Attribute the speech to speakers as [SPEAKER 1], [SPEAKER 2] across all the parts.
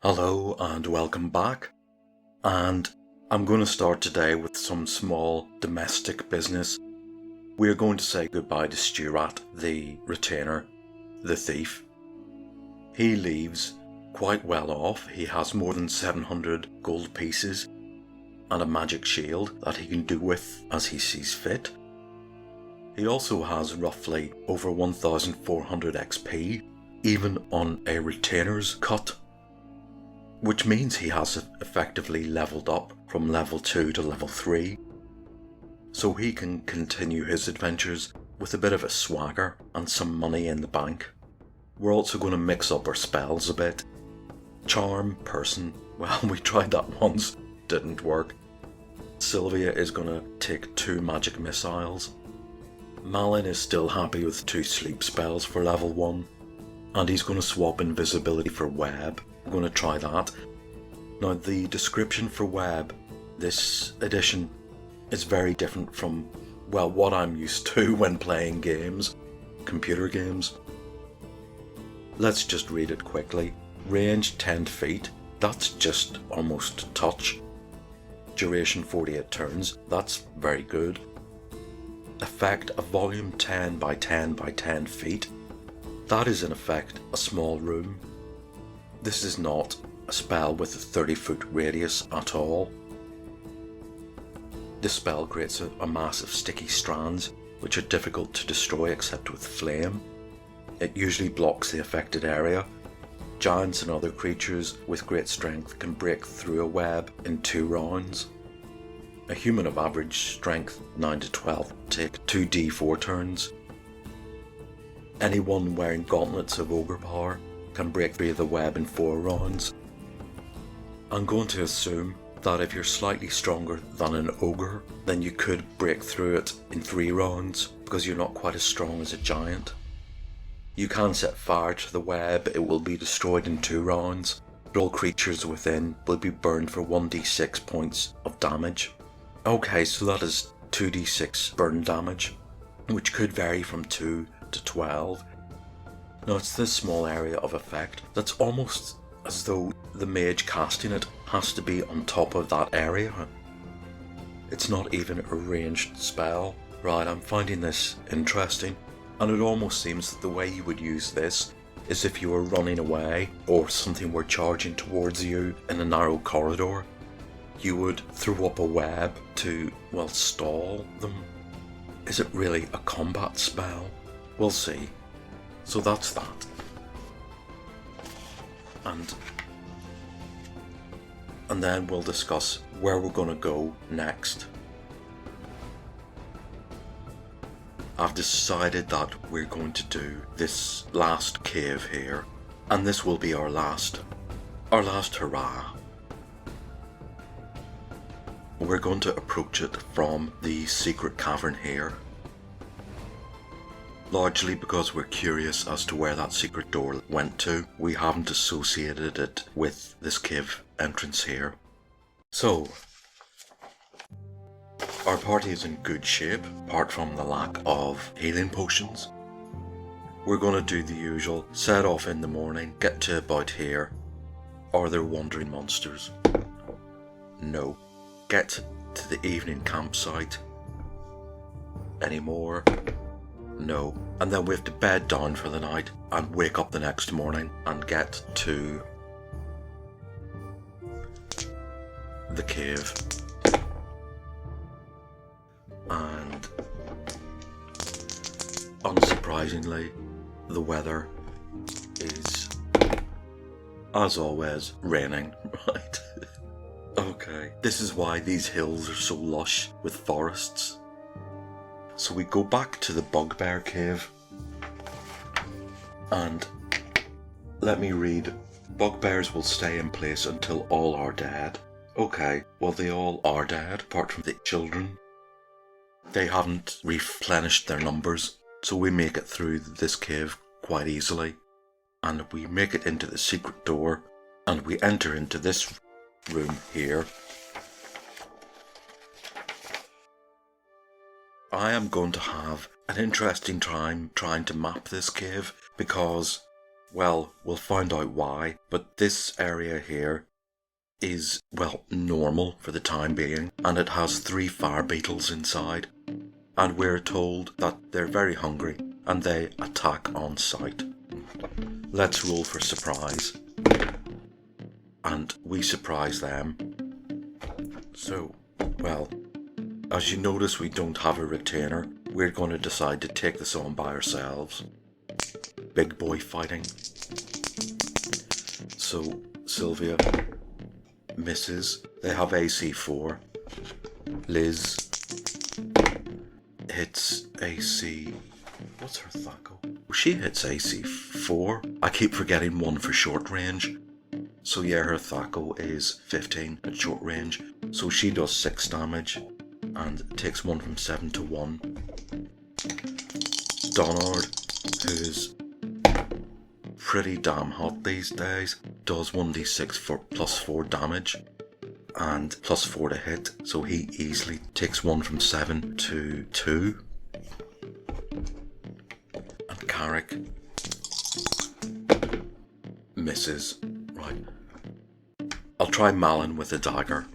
[SPEAKER 1] Hello and welcome back, and I'm going to start today with some small domestic business. We are going to say goodbye to Stuart, the retainer, the thief. He leaves quite well off. He has more than 700 gold pieces and a magic shield that he can do with as he sees fit. He also has roughly over 1400 XP, even on a retainer's cut, which means he has effectively leveled up from level 2 to level 3, so he can continue his adventures with a bit of a swagger and some money in the bank. We're also going to mix up our spells a bit. Charm, person, well, we tried that once, didn't work. Sylvia is going to take 2 magic missiles. Malin is still happy with 2 sleep spells for level 1, and he's going to swap invisibility for web. I'm going to try that. Now, the description for web this edition is very different from, well, what I'm used to when playing games, computer games. Let's just read it quickly. Range 10 feet, that's just almost touch. Duration 48 turns, that's very good. Effect, a volume 10 by 10 by 10 feet. That is in effect a small room. This is not a spell with a 30-foot radius at all. This spell creates a mass of sticky strands which are difficult to destroy except with flame. It usually blocks the affected area. Giants and other creatures with great strength can break through a web in 2 rounds. A human of average strength 9 to 12 take 2d4 turns. Anyone wearing gauntlets of ogre power can break through the web in 4 rounds. I'm going to assume that if you're slightly stronger than an ogre, then you could break through it in 3 rounds because you're not quite as strong as a giant. You can set fire to the web, it will be destroyed in 2 rounds, but all creatures within will be burned for 1d6 points of damage. Okay, so that is 2d6 burn damage, which could vary from 2 to 12. Now, it's this small area of effect that's almost as though the mage casting it has to be on top of that area. It's not even a ranged spell. Right, I'm finding this interesting, and it almost seems that the way you would use this is if you were running away or something were charging towards you in a narrow corridor. You would throw up a web to, well, stall them. Is it really a combat spell? We'll see. So that's that. And then we'll discuss where we're going to go next. I've decided that we're going to do this last cave here, and this will be our last hurrah. We're going to approach it from the secret cavern here, largely because we're curious as to where that secret door went to. We haven't associated it with this cave entrance here. So, our party is in good shape, apart from the lack of healing potions. We're going to do the usual, set off in the morning, get to about here. Are there wandering monsters? No. Get to the evening campsite. Any more? No. And then we have to bed down for the night and wake up the next morning and get to the cave. And unsurprisingly, the weather is, as always, raining, right? Okay, this is why these hills are so lush with forests. So we go back to the Bugbear Cave, and let me read. Bugbears will stay in place until all are dead. Okay, well, they all are dead, apart from the children. They haven't replenished their numbers, so we make it through this cave quite easily. And we make it into the secret door, and we enter into this room here. I am going to have an interesting time trying to map this cave because Well, we'll find out why, but this area here is, well, normal for the time being, and it has 3 fire beetles inside, and we're told that they're very hungry and they attack on sight. Let's roll for surprise, and we surprise them. So, well, as you notice, we don't have a retainer. We're going to decide to take this on by ourselves. Big boy fighting. So, Sylvia misses. They have AC 4. Liz hits AC... What's her THAC0? She hits AC 4. I keep forgetting 1 for short range. So yeah, her THAC0 is 15 at short range. So she does 6 damage and takes 1 from 7 to 1. Donard, who's pretty damn hot these days, does 1d6 for plus 4 damage and plus 4 to hit, so he easily takes 1 from 7 to 2. And Carrick misses. Right. I'll try Malin with a dagger.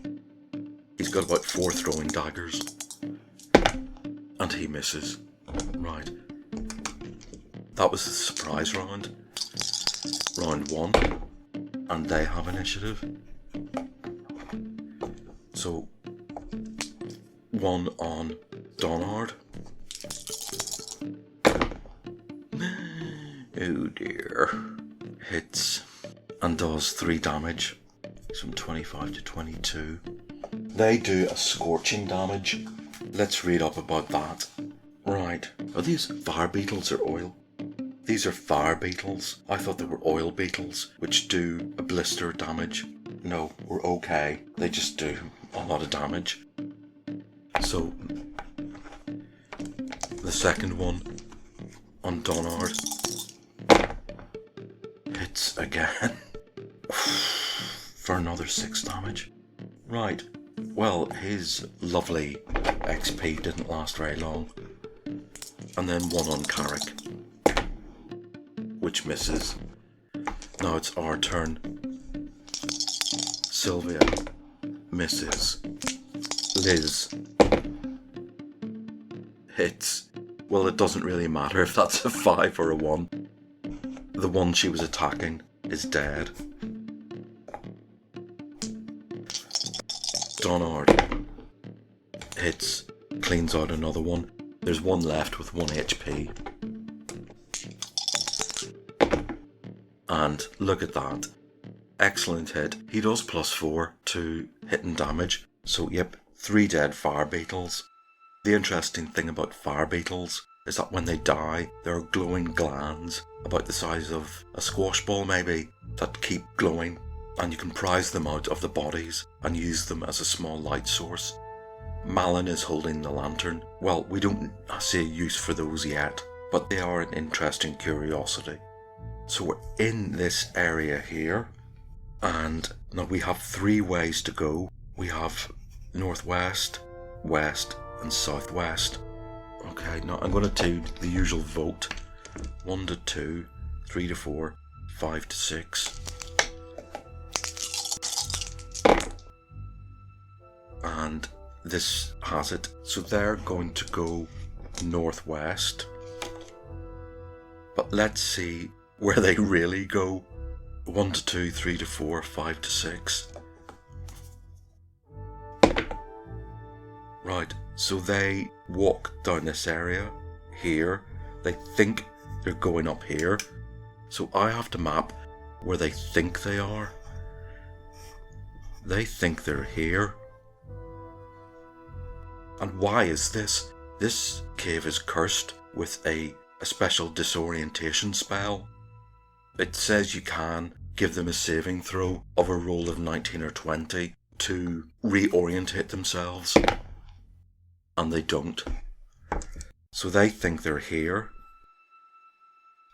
[SPEAKER 1] He's got about 4 throwing daggers. And he misses. Right. That was the surprise round. Round 1. And they have initiative. So, 1 on Donard. Oh dear. Hits and does 3 damage. From 25 to 22. They do a scorching damage. Let's read up about that. Right. Are these fire beetles or oil? These are fire beetles. I thought they were oil beetles, which do a blister damage. No, we're okay. They just do a lot of damage. So, the second one on Donard hits again for another 6 damage. Right. Well, his lovely XP didn't last very long. And then 1 on Carrick, which misses. Now it's our turn. Sylvia misses. Liz hits. Well, it doesn't really matter if that's a 5 or a 1. The one she was attacking is dead. Donard hits, cleans out another one. There's 1 left with 1 HP. And look at that. Excellent hit. He does plus 4 to hit and damage. So yep, 3 dead fire beetles. The interesting thing about fire beetles is that when they die, there are glowing glands about the size of a squash ball maybe that keep glowing, and you can prise them out of the bodies and use them as a small light source. Malin is holding the lantern. Well, we don't see a use for those yet, but they are an interesting curiosity. So we're in this area here, and now we have 3 ways to go. We have northwest, west, and southwest. Okay, now I'm going to do the usual vote. 1 to 2, 3 to 4, 5 to 6. And this has it. So they're going to go northwest. But let's see where they really go. 1 to 2, 3 to 4, 5 to 6. Right, so they walk down this area here. They think they're going up here. So I have to map where they think they are. They think they're here. And why is this? This cave is cursed with a special disorientation spell. It says you can give them a saving throw of a roll of 19 or 20 to reorientate themselves. And they don't. So they think they're here.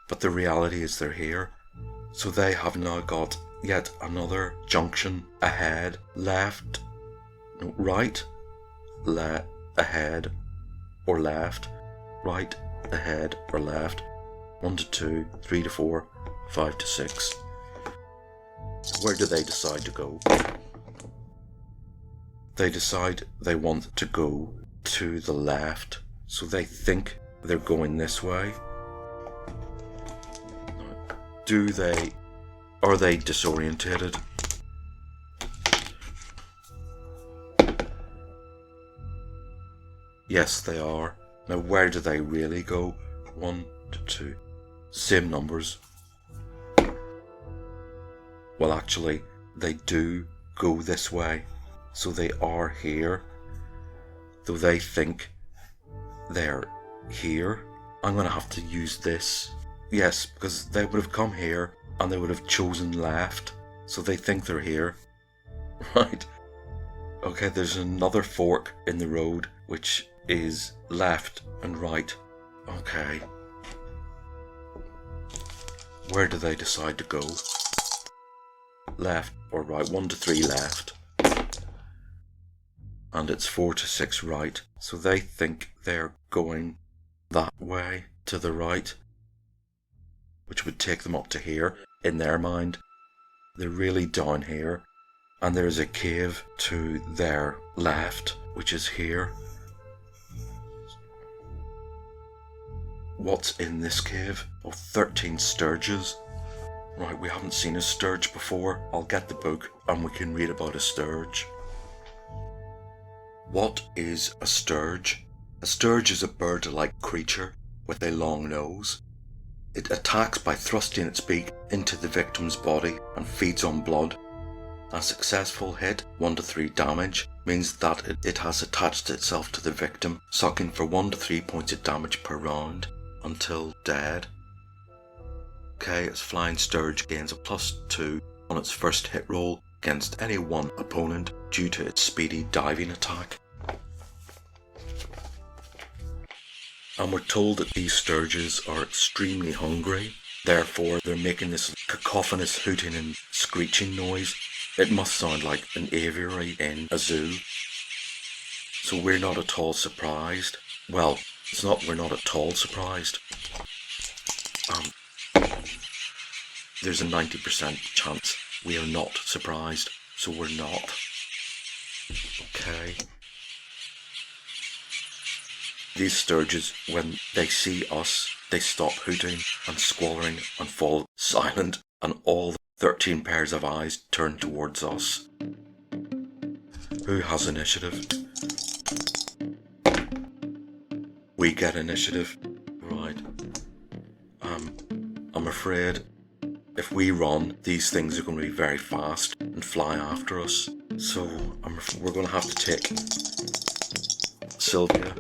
[SPEAKER 1] But the reality is they're here. So they have now got yet another junction ahead, left, no, right, ahead, or left, right, ahead, or left. 1 to 2, 3 to 4, 5 to 6. Where do they decide to go? They decide they want to go to the left, so they think they're going this way. Are they disorientated? Yes, they are. Now, where do they really go? 1 to 2. Same numbers. Well, actually, they do go this way. So they are here. Though they think they're here. I'm going to have to use this. Yes, because they would have come here and they would have chosen left. So they think they're here. Right. Okay, there's another fork in the road which is left and right. Okay. Where do they decide to go? Left or right? 1 to 3 left. And it's 4 to 6 right. So they think they're going that way to the right, which would take them up to here. In their mind, they're really down here. And there's a cave to their left, which is here. What's in this cave? Oh, 13 sturges. Right, we haven't seen a sturge before. I'll get the book and we can read about a sturge. What is a sturge? A sturge is a bird-like creature with a long nose. It attacks by thrusting its beak into the victim's body and feeds on blood. A successful hit, 1 to 3 damage, means that it has attached itself to the victim, sucking for 1 to 3 points of damage per round, until dead. Okay, its flying sturge gains a +2 on its first hit roll against any one opponent due to its speedy diving attack. And we're told that these sturges are extremely hungry, therefore they're making this cacophonous hooting and screeching noise. It must sound like an aviary in a zoo. So we're not at all surprised. Well, it's not we're not at all surprised. There's a 90% chance we are not surprised, so we're not. Okay. These sturges, when they see us, they stop hooting and squalling and fall silent, and all 13 pairs of eyes turn towards us. Who has initiative? We get initiative. Right. I'm afraid if we run, these things are going to be very fast and fly after us. So we're going to have to take Sylvia.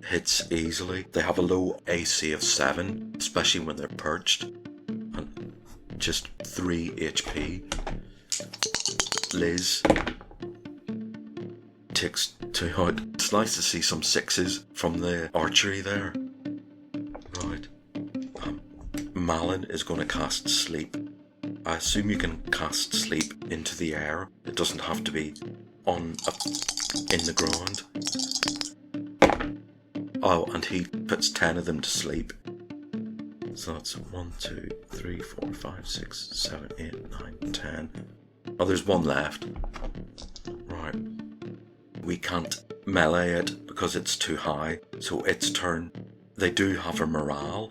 [SPEAKER 1] Hits easily. They have a low AC of 7, especially when they're perched. And just 3 HP. Liz takes 2 out. It's nice to see some 6s from the archery there. Right. Malin is going to cast Sleep. I assume you can cast Sleep into the air. It doesn't have to be in the ground. Oh, and he puts 10 of them to sleep. So that's 1, 2, 3, 4, 5, 6, 7, 8, 9, 10. Oh, there's one left. Right. We can't melee it because it's too high. So its turn. They do have a morale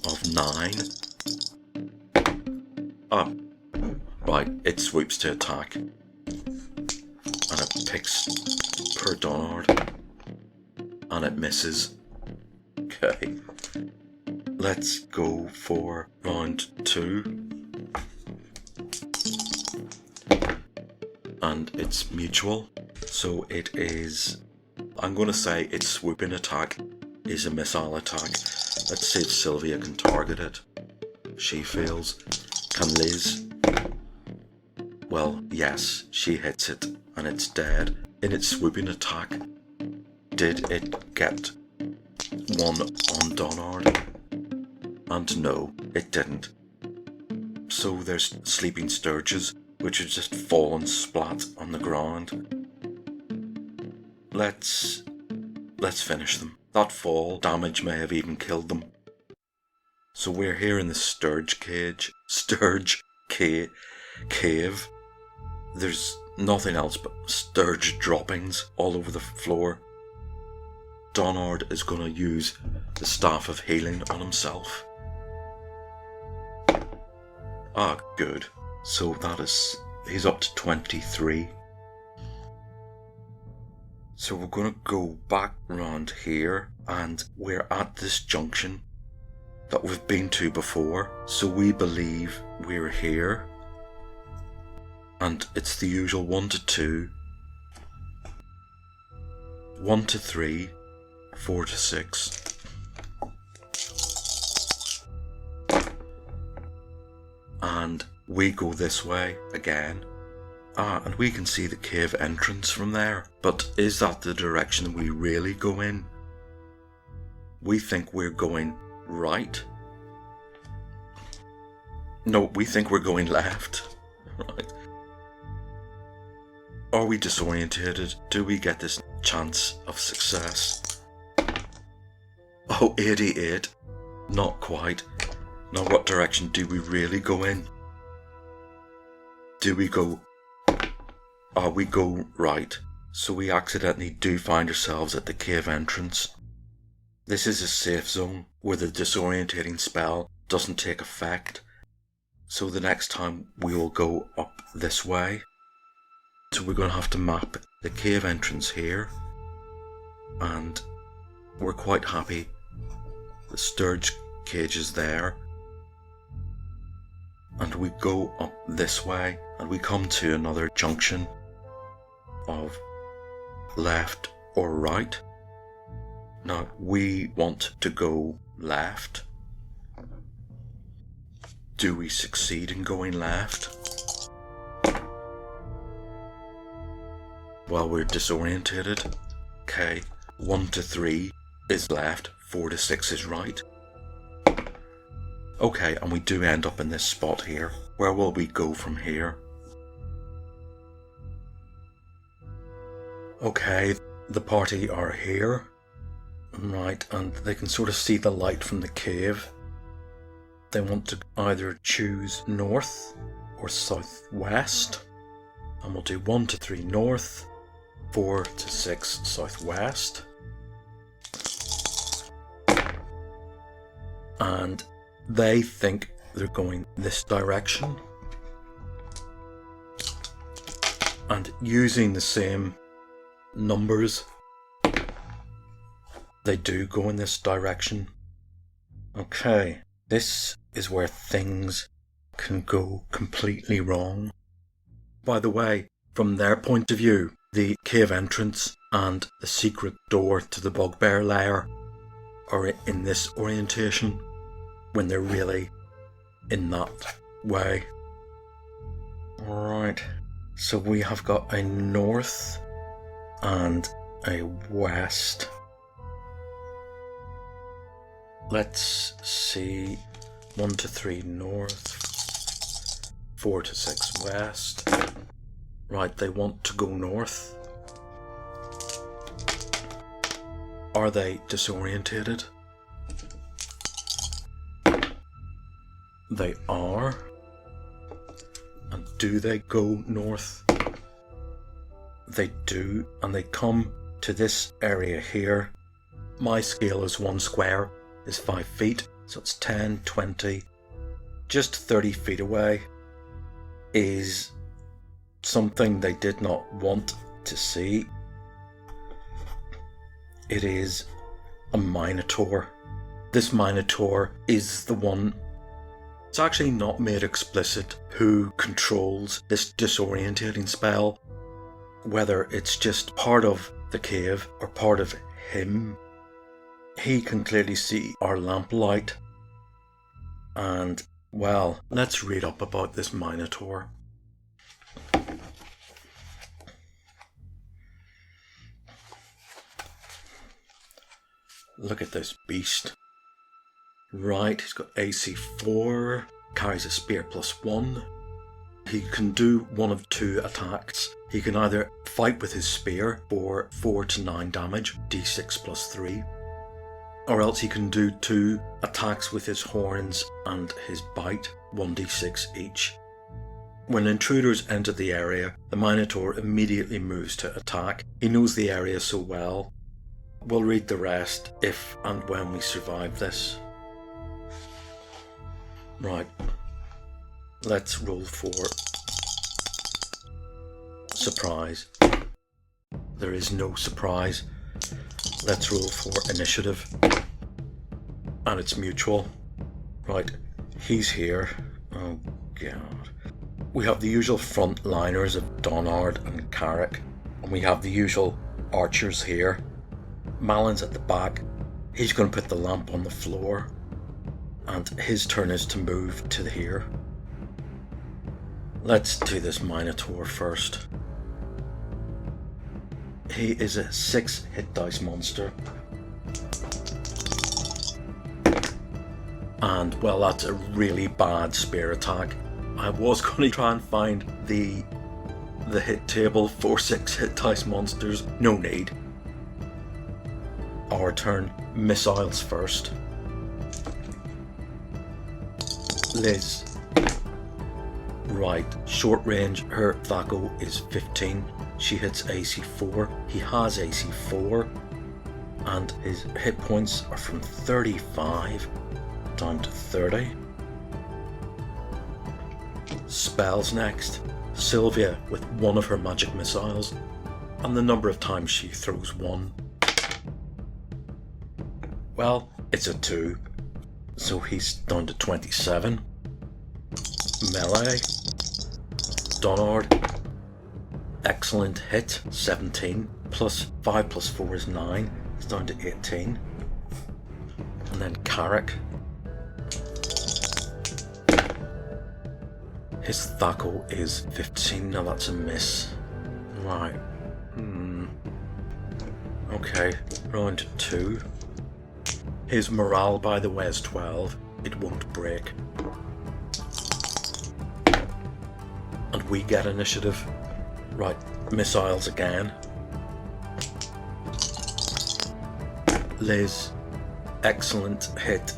[SPEAKER 1] of 9. Oh, right. It swoops to attack. And it picks per Donard. And it misses. Okay. Let's go for round 2. And it's mutual. So it is... I'm going to say its swooping attack is a missile attack. Let's see if Sylvia can target it. She fails. Can Liz? Well, yes, she hits it and it's dead. In its swooping attack, did it get 1 on Donard? And no, it didn't. So there's sleeping sturges, which have just fallen splat on the ground. Let's finish them. That fall damage may have even killed them. So we're here in the Sturge cave. There's nothing else but Sturge droppings all over the floor. Donard is going to use the Staff of Healing on himself. Ah, good. So he's up to 23. So we're going to go back round here, and we're at this junction that we've been to before. So we believe we're here. And it's the usual 1 to 2, 1 to 3, 4 to 6. And we go this way again. And we can see the cave entrance from there. But is that the direction we really go in? We think we're going right. No, we think we're going left. Right. Are we disorientated? Do we get this chance of success? Oh, 88. Not quite. Now what direction do we really go in? Do we go... we go right. So we accidentally do find ourselves at the cave entrance. This is a safe zone where the disorientating spell doesn't take effect. So the next time we will go up this way. So we're going to have to map the cave entrance here. And we're quite happy. The Sturge cage is there. And we go up this way and we come to another junction of left or right. Now we want to go left. Do we succeed in going left? Well, we're disorientated. Okay, 1 to 3 is left, 4 to 6 is right. Okay, and we do end up in this spot here. Where will we go from here? Okay, the party are here. Right, and they can sort of see the light from the cave. They want to either choose north or southwest. And we'll do 1 to 3 north, 4 to 6 southwest. And they think they're going this direction. And using the same numbers, they do go in this direction. Okay, this is where things can go completely wrong. By the way, from their point of view, the cave entrance and the secret door to the bugbear lair are in this orientation when they're really in that way. Alright, so we have got a north and a west. Let's see, 1 to 3 north, 4 to 6 west. Right, they want to go north. Are they disorientated? They are. And do they go north? They do, and they come to this area here. My scale is 1 square, is 5 feet, so it's 10, 20, just 30 feet away is something they did not want to see. It is a Minotaur. This Minotaur is the one. It's actually not made explicit who controls this disorientating spell, whether it's just part of the cave or part of him. He can clearly see our lamplight. And, well, let's read up about this Minotaur. Look at this beast. Right, he's got AC 4, carries a spear +1. He can do one of 2 attacks. He can either fight with his spear for 4 to 9 damage, d6 +3. Or else he can do 2 attacks with his horns and his bite, 1d6 each. When intruders enter the area, the Minotaur immediately moves to attack. He knows the area so well. We'll read the rest if and when we survive this. Right. Let's roll for surprise. There is no surprise. Let's roll for initiative. And it's mutual. Right, he's here. Oh god. We have the usual frontliners of Donard and Carrick. And we have the usual archers here. Malin's at the back. He's going to put the lamp on the floor. And his turn is to move to here. Let's do this Minotaur first. He is a 6 hit dice monster. And well, that's a really bad spear attack. I was going to try and find the hit table for 6 hit dice monsters. No need. Our turn. Missiles first. Liz. Right, short range, her Thaco is 15. She hits AC 4. He has AC 4. And his hit points are from 35 down to 30. Spells next. Sylvia with one of her magic missiles. And the number of times she throws one. Well, it's a 2. So he's down to 27. Melee. Donard. Excellent hit, 17. Plus 5 plus 4 is 9. It's down to 18. And then Carrick. His Thaco is 15. Now that's a miss. Right. Okay, round 2. His morale, by the way, is 12. It won't break. And we get initiative. Right, missiles again. Liz, excellent hit.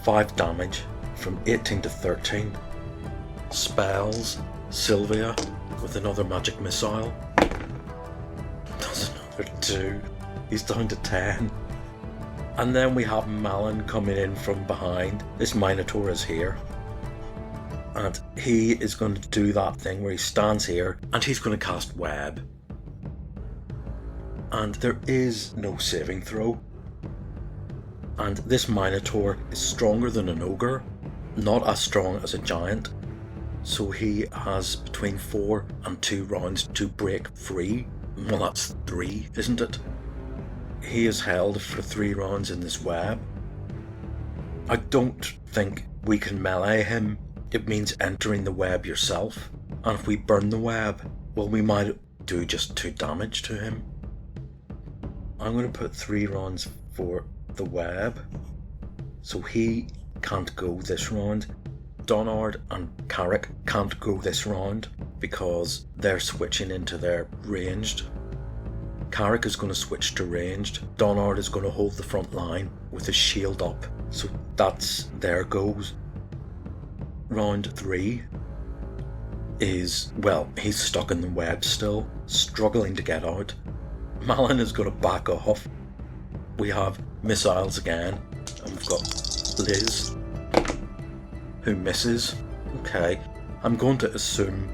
[SPEAKER 1] 5 damage from 18 to 13. Spells, Sylvia with another magic missile. Does another 2. He's down to 10. And then we have Malin coming in from behind. This Minotaur is here. And he is going to do that thing where he stands here and he's going to cast Web. And there is no saving throw. And this Minotaur is stronger than an ogre, not as strong as a giant. So he has between 4 and 2 rounds to break free. Well, that's 3, isn't it? He is held for 3 rounds in this web. I don't think we can melee him. It means entering the web yourself. And if we burn the web, well, we might do just 2 damage to him. I'm going to put 3 rounds for the web. So he can't go this round. Donard and Carrick can't go this round because they're switching into their ranged. Carrick is going to switch to ranged. Donard is going to hold the front line with his shield up. So that's their goes. Round 3 is, well, he's stuck in the web still, struggling to get out. Malin is going to back off. We have missiles again, and we've got Liz, who misses. Okay, I'm going to assume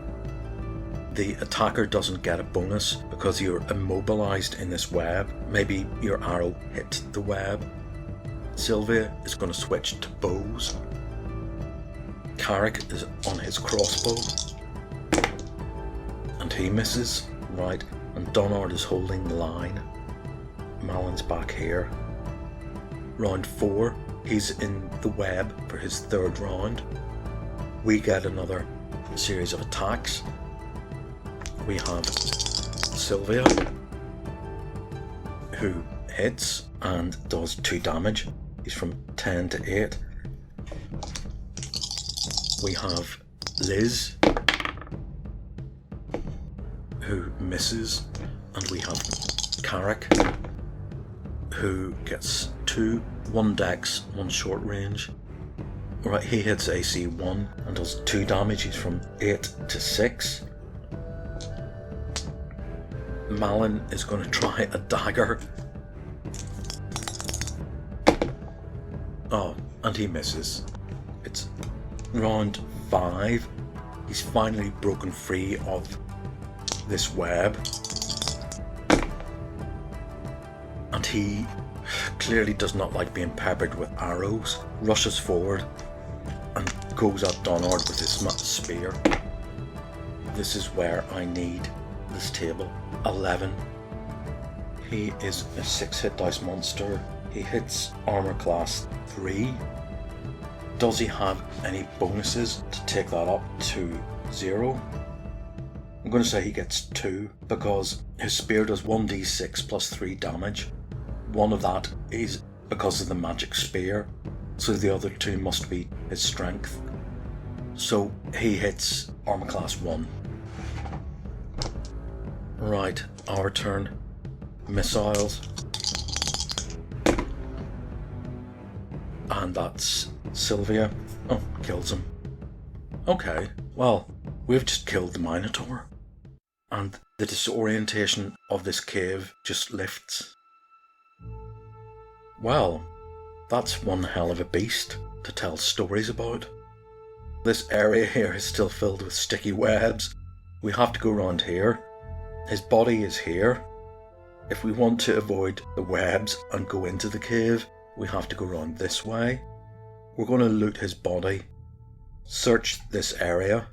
[SPEAKER 1] the attacker doesn't get a bonus because you're immobilized in this web. Maybe your arrow hit the web. Sylvia is going to switch to bows. Carrick is on his crossbow. And he misses. Right, and Donard is holding the line. Malin's back here. Round 4, he's in the web for his 3rd round. We get another series of attacks. We have Sylvia, who hits and does 2 damage. He's from 10 to 8. We have Liz, who misses, and we have Carrick, who gets 2, 1 dex, 1 short range. Right, he hits AC 1 and does 2 damage. He's from 8 to 6. Malin is going to try a dagger. Oh, and he misses. It's round 5. He's finally broken free of this web. And he clearly does not like being peppered with arrows. Rushes forward and goes at Donard with his spear. This is where I need this table. 11. He is a 6 hit dice monster. He hits armor class 3. Does he have any bonuses to take that up to 0? I'm going to say he gets 2 because his spear does 1d6 plus 3 damage. One of that is because of the magic spear, so the other 2 must be his strength. So he hits armor class 1. Right, our turn. Missiles. And that's Sylvia. Oh, kills him. Okay, well, we've just killed the Minotaur. And the disorientation of this cave just lifts. Well, that's one hell of a beast to tell stories about. This area here is still filled with sticky webs. We have to go around here. His body is here. If we want to avoid the webs and go into the cave, we have to go around this way. We're going to loot his body, search this area,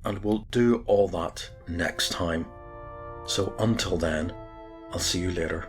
[SPEAKER 1] and we'll do all that next time. So until then, I'll see you later.